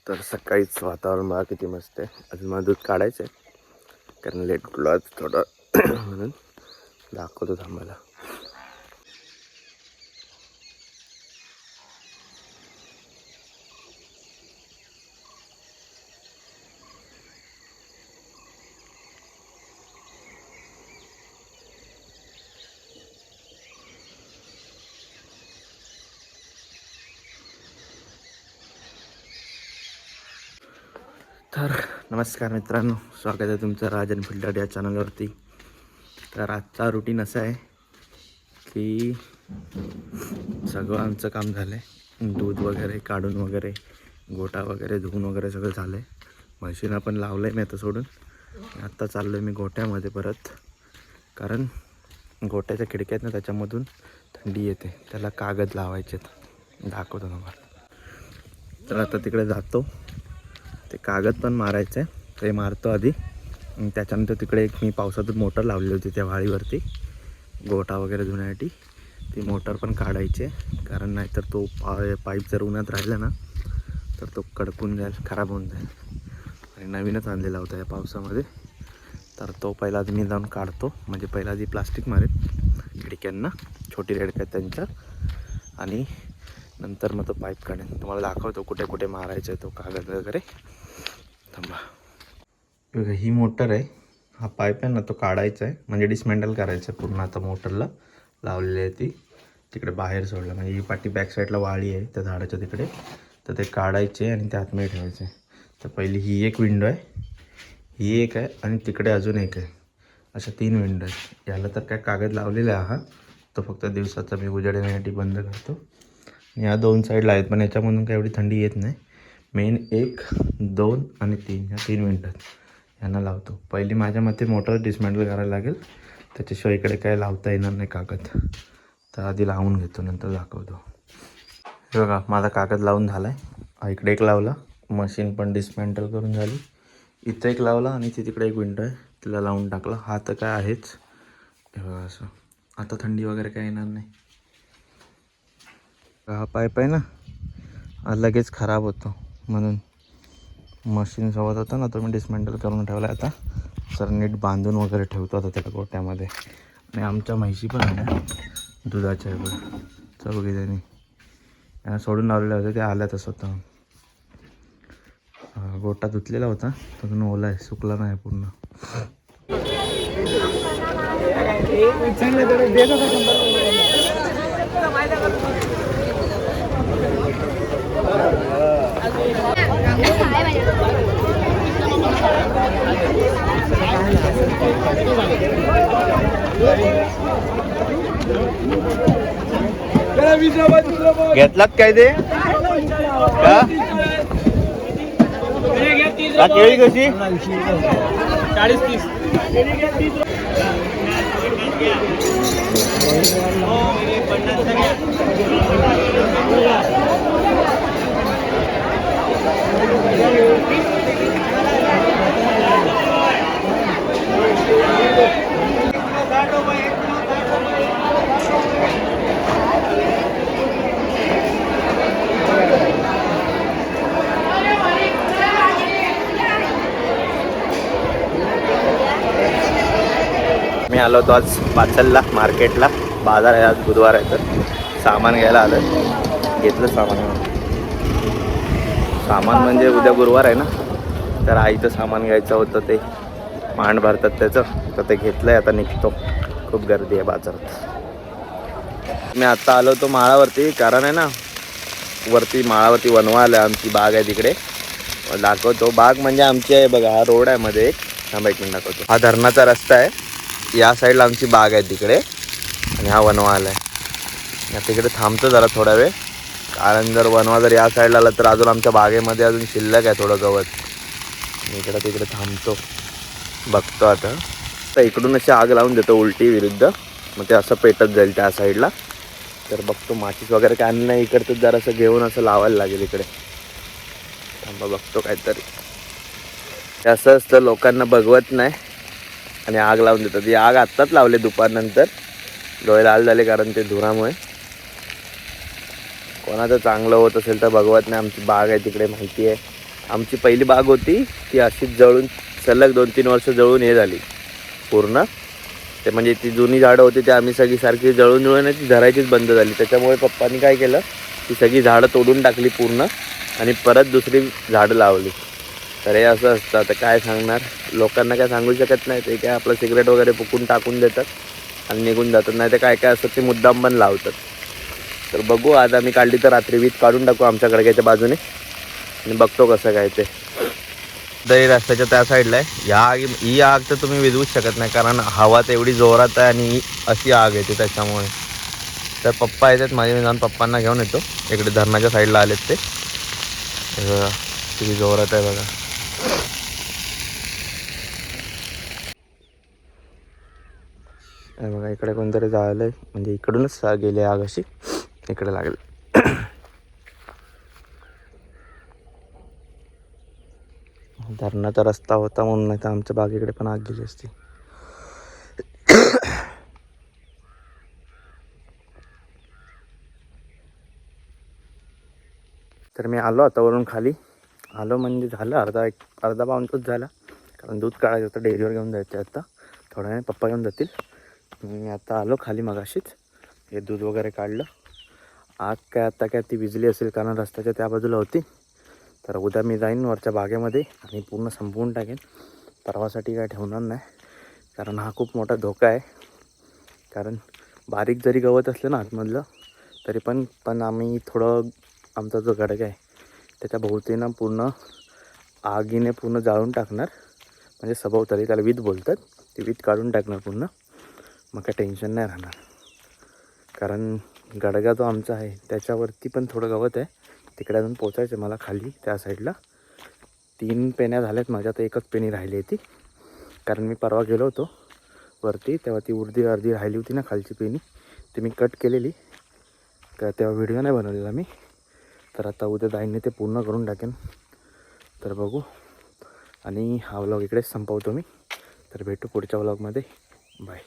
तर सकाळीच वातावरण बघा किती मस्त आहे. अजून मला दूध काढायचं आहे कारण लेट उठलो आज थोडं म्हणून दाखवतो थांबायला. तर नमस्कार मित्रांनो, स्वागत आहे तुमचं राजन फिल्डर या चॅनलवरती. तर आजचा रुटीन असा आहे की सगळं आमचं काम झालं आहे. दूध वगैरे काढून वगैरे गोटा वगैरे धुवून वगैरे सगळं झालं आहे. मशीन आपण लावलं आहे मी आता सोडून. आत्ता चाललो आहे मी गोट्यामध्ये परत, कारण गोट्याच्या खिडक्या आहेत ना त्याच्यामधून थंडी येते, त्याला कागद लावायचे आहेत. दाखवतो तुम्हाला. तर आता तिकडे जातो, ते कागद पण मारायचं आहे, ते मारतो आधी. त्याच्यानंतर तिकडे एक मी पावसातून मोटर लावलेली होती त्या वाळीवरती गोटा वगैरे धुण्यासाठी. ती मोटर पण काढायची आहे, कारण नाहीतर तो पाईप जर उन्हात राहिला ना तर तो कडकून जाईल, खराब होऊन जाईल. आणि नवीनच आणलेला होता या पावसामध्ये, तर तो पहिला आधी मी जाऊन काढतो. म्हणजे पहिला आधी प्लास्टिक मारेल खिडक्यांना, छोटी रेडक्यात त्यांच्या, आणि नंतर मग तो पाईप काढेन. तुम्हाला दाखवतो कुठे कुठे मारायचं आहे तो कागद वगैरे. थांबा. बघा ही मोटर आहे, हा पाईप आहे ना तो काढायचा आहे, म्हणजे डिसमेंटल करायचं आहे पूर्ण. आता मोटरला लावलेली आहे ती तिकडे बाहेर सोडलं, म्हणजे ही पाठी बॅक साईडला वाळी आहे त्या झाडाच्या तिकडे, तर ते काढायचे आणि ते आतमध्ये ठेवायचे. तर पहिली ही एक विंडो आहे, ही एक आहे, आणि तिकडे अजून एक आहे. अशा 3 विंडो आहेत. याला तर काय कागद लावलेला आहे, हा तो फक्त दिवसाचा मी उजेड येण्यासाठी बंद करतो. या 2 साईडला आहेत, पण याच्यामधून काय एवढी थंडी येत नाही. मेन 1, 2 आणि 3 ह्या 3 मिनटात यांना लावतो. पहिली माझ्या मते मोटर डिसमेंटल करायला लागेल, त्याच्याशिवाय इकडे काय लावता येणार नाही कागद. तर आधी लावून घेतो, नंतर दाखवतो. हे बघा माझा कागद लावून झाला आहे. इकडे एक लावला, मशीन पण डिसमेंटल करून झाली. इथं एक लावला, आणि तिकडे एक विंडो आहे तिला लावून टाकला. हा तर काय आहेच. हे बघा असं, आता थंडी वगैरे काय येणार नाही. हा पाईप आहे ना, हा लगेच खराब होतो, म्हणून मशीन सोबत होतं ना तो मी डिसमेंटल करून ठेवला आहे. आता सर नीट बांधून वगैरे ठेवतो आता त्या गोट्यामध्ये. आणि आमच्या म्हैशी पण आहे ना दुधाच्या आहे बघा, चौघी त्यांनी यांना सोडून लावलेलं होतं, ते आल्यात स्वतः. गोटा धुतलेला होता, अजून ओला आहे, सुकला नाही पूर्ण. घेतलात काय ते का केळी कशी 40-30. मी आलो होतो आज पाचलला मार्केटला. बाजार आहे आज, बुधवार आहे, तर सामान घ्यायला आलं. घेतलं सामान म्हणजे उद्या गुरुवार आहे ना, तर आईचं सामान घ्यायचं होतं, ते मांड भरतात त्याचं, तर ते घेतलं आहे. आता निघतो, खूप गर्दी आहे बाजारात. मी आत्ता आलो होतो माळावरती, कारण आहे ना वरती माळावरती वनवा आलं. आमची बाग आहे तिकडे, दाखवतो. बाग म्हणजे आमची आहे बघा, हा रोड आहे मध्ये एक. थांबा एक मिनिट दाखवतो. हा धरणाचा रस्ता आहे, या साईडला आमची बाग आहे तिकडे, आणि हा वनवा आला आहे. तिकडे थांबतो जरा थोडा वेळ, कारण जर वनवा जर या साईडला आला तर अजून आमच्या बागेमध्ये अजून शिल्लक आहे थोडं गवत. इकडे तिकडे थांबतो, बघतो. आता तर इकडून अशी आग लावून देतो उलटी विरुद्ध, मग ते असं पेटत जाईल त्या साईडला. तर बघतो माचीस वगैरे काय नाही, इकडचं जर असं घेऊन असं लावायला लागेल इकडे. थांबा बघतो काहीतरी. असं असतं, लोकांना बघवत नाही आणि आग लावून देतात. ही आग आत्ताच लावले दुपारनंतर, डोळे लाल झाले कारण ते धुरामुळे. कोणाचं चांगलं होत असेल तर बघवत नाही. आमची बाग आहे तिकडे, माहिती आहे, आमची पहिली बाग होती ती अशीच जळून सलग 2-3 वर्ष जळून हे झाली पूर्ण. ते म्हणजे ती जुनी झाडं होती ते आम्ही सगळी सारखी जळून ती धरायचीच बंद झाली. त्याच्यामुळे पप्पांनी काय केलं, ती सगळी झाडं तोडून टाकली पूर्ण आणि परत दुसरी झाडं लावली. तर हे असं असतं. आता काय सांगणार, लोकांना काय सांगू शकत नाही. ते काय आपलं सिगरेट वगैरे फुकून टाकून देतात आणि निघून जातात. नाही तर काय काय असतं ते मुद्दाम पण लावतात. तर बघू, आज आम्ही काढली तर रात्री वीज काढून टाकू आमच्या गडग्याच्या बाजूने आणि बघतो कसं काय ते. दही रस्त्याच्या त्या साईडला आहे. ही आग तर तुम्ही विझवूच शकत नाही, कारण हवा तर एवढी जोरात आहे आणि अशी आग येते त्याच्यामुळे. तर पप्पा येतात माझे, मी जाऊन पप्पांना घेऊन येतो. इकडे धरणाच्या साईडला आलेत ते. किती जोरात आहे बघा. बघा इकडे कोणतरी जायलंय, म्हणजे इकडूनच गेली आग अशी इकडे लागेल. धरणाचा रस्ता होता म्हणून, नाही तर आमच्या बागेकडे पण आग गेली असती. तर मी आलो आता वरून खाली. आलो म्हणजे झालं अर्धा पाऊण तास झाला, कारण दूध काढायचं होतं, डेअरीवर घेऊन जायचं आता. थोड्या वेळाने पप्पा घेऊन जातील. मी आता आलो खाली मगाशीच, हे दूध वगैरे काढलं. आग काय आता काय ती विजली असेल, कारण रस्त्याच्या त्या बाजूला होती. तर उद्या मी जाईन वरच्या बागेमध्ये आणि पूर्ण संपवून टाकेन. परवासाठी काय ठेवणार नाही, कारण हा खूप मोठा धोका आहे. कारण बारीक जरी गवत असलं ना आतमधलं, तरी पण आम्ही थोडं, आमचा जो गडगा आहे त्याच्या भोवतीनं पूर्ण आगीने पूर्ण जाळून टाकणार. म्हणजे सभोवताली त्याला वीज बोलतात, ती वीज काढून टाकणार पूर्ण. मग काय टेन्शन नाही राहणार. कारण गडगा जो आमचा आहे त्याच्यावरती पण थोडं गवत आहे, तिकडे अजून पोचायचं मला खाली त्या साईडला. 3 पेन्या झाल्यात माझ्या, तर एकच पेनी राहिली आहे ती. कारण मी परवा गेलो होतो वरती, तेव्हा ती अर्धी राहिली होती ना खालची पेनी, ती मी कट केलेली. तर तेव्हा व्हिडिओ नाही बनवलेला मी. तर आता उद्या जाईन ते पूर्ण करून टाकेन. तर बघू, आणि हा व्लॉग इकडेच संपवतो मी. तर भेटू पुढच्या व्लॉगमध्ये. बाय.